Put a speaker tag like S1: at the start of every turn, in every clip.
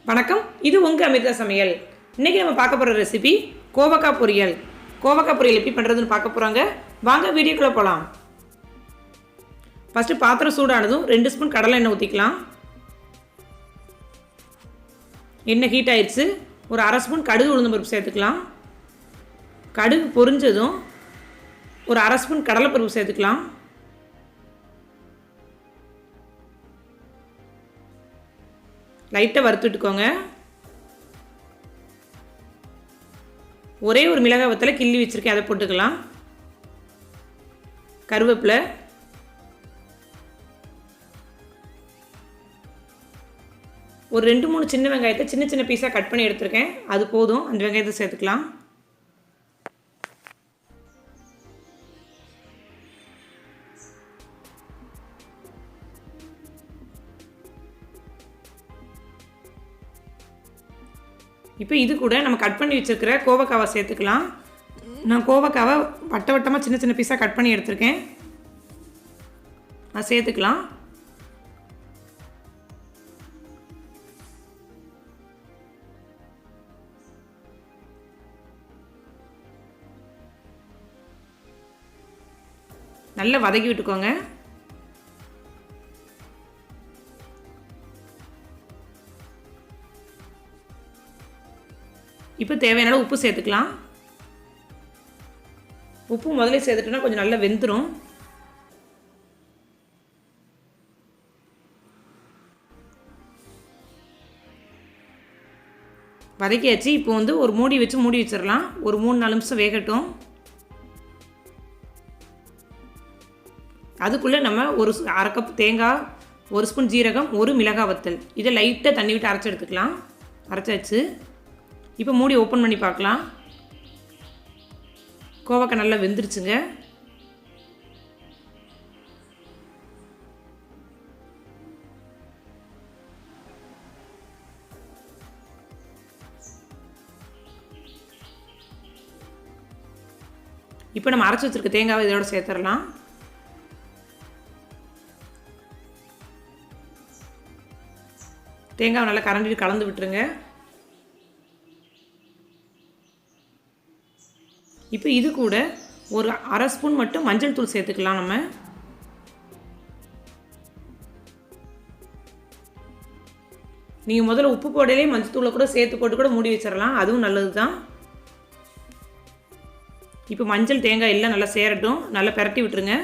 S1: வணக்கம், இது உங்கள் அமிர்தா சமையல். இன்றைக்கி நம்ம பார்க்க போகிற ரெசிபி கோவக்காய் பொரியல். கோவக்காய் பொரியல் எப்படி பண்ணுறதுன்னு பார்க்க போகிறாங்க. வாங்க வீடியோக்குள்ளே போகலாம். ஃபஸ்ட்டு பாத்திரம் சூடானதும் 2 ஸ்பூன் கடலை எண்ணெய் ஊற்றிக்கலாம். எண்ணெய் ஹீட் ஆயிடுச்சு. ஒரு அரை ஸ்பூன் கடுகு உளுந்து பருப்பு சேர்த்துக்கலாம். கடுகு பொரிஞ்சதும் ஒரு அரை ஸ்பூன் கடலைப்பருப்பு சேர்த்துக்கலாம். லைட்டாக வறுத்துட்டுக்கோங்க. ஒரே ஒரு மிளகாய் வத்தலை கிள்ளி வச்சுருக்கேன், அதை போட்டுக்கலாம். கருவேப்பிலை, ஒரு 2-3 சின்ன வெங்காயத்தை சின்ன சின்ன பீஸாக கட் பண்ணி எடுத்துருக்கேன், அது போதும். அந்த வெங்காயத்தை சேர்த்துக்கலாம். இப்போ இது கூட நம்ம கட் பண்ணி வச்சுருக்கிற கோவக்காவை சேர்த்துக்கலாம். நான் கோவக்காவை வட்ட வட்டமாக சின்ன சின்ன பீஸாக கட் பண்ணி எடுத்துருக்கேன், அதை சேர்த்துக்கலாம். நல்லா வதக்கி விட்டுக்கோங்க. இப்போ தேவையான அளவு உப்பு சேர்த்துக்கலாம். உப்பு முதல்ல சேர்த்துட்டோன்னா கொஞ்சம் நல்லா வெந்துடும். வதக்கியாச்சு. இப்போ ஒரு மூடி வச்சு மூடி வச்சிடலாம். ஒரு 3-4 நிமிஷம் வேகட்டும். அதுக்குள்ளே நம்ம ஒரு அரை கப் தேங்காய், 1 ஸ்பூன் ஜீரகம், 1 மிளகாய் வத்தல், இதை லைட்டாக தண்ணி விட்டு அரைச்சி எடுத்துக்கலாம். அரைச்சாச்சு. இப்போ மூடி ஓப்பன் பண்ணி பார்க்கலாம். கோவக்காய் நல்லா வெந்துருச்சுங்க. இப்போ நம்ம அரைச்சி வச்சுருக்க தேங்காவை இதோட சேர்த்துடலாம். தேங்காவை நல்லா கரண்டிட்டு கலந்து விட்டுருங்க. இப்போ இது கூட ஒரு அரை ஸ்பூன் மட்டும் மஞ்சள் தூள் சேர்த்துக்கலாம். நம்ம நீங்கள் முதல்ல உப்பு போடலே மஞ்சள் தூளை கூட சேர்த்து போட்டு கூட மூடி வச்சிடலாம், அதுவும் நல்லது தான். இப்போ மஞ்சள் தேங்காய் எல்லாம் நல்லா சேரட்டும். நல்லா பிரட்டி விட்டுருங்க.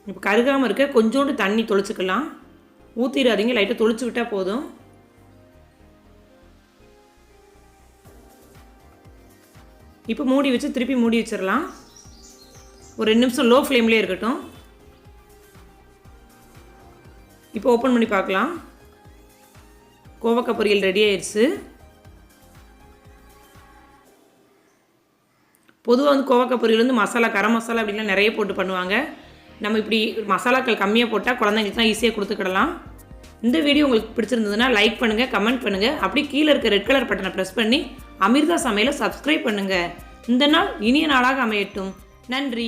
S1: இப்போ கருகாமல் இருக்க கொஞ்சோண்டு தண்ணி தொளிச்சுக்கலாம். ஊற்றிடாதீங்க, லைட்டாக தொளிச்சு விட்டால் போதும். இப்போ மூடி வச்சு திருப்பி மூடி வச்சிடலாம். ஒரு 2 நிமிஷம் லோ ஃப்ளேம்லேயே இருக்கட்டும். இப்போ ஓப்பன் பண்ணி பார்க்கலாம். கோவக்காய் பொரியல் ரெடி ஆயிடுச்சு. பொதுவாக கோவக்காய் பொரியல் மசாலா, கரம் மசாலா அப்படிலாம் நிறைய போட்டு பண்ணுவாங்க. நம்ம இப்படி மசாலாக்கள் கம்மியாக போட்டால் குழந்தைங்களுக்குலாம் ஈஸியாக கொடுத்துக்கிடலாம். இந்த வீடியோ உங்களுக்கு பிடிச்சிருந்ததுன்னா லைக் பண்ணுங்கள், கமெண்ட் பண்ணுங்கள். அப்படி கீழே இருக்க ரெட் கலர் பட்டனை ப்ரெஸ் பண்ணி அமிர்தா சமையலை சப்ஸ்கிரைப் பண்ணுங்கள். இந்த நாள் இனிய நாளாக அமையட்டும். நன்றி.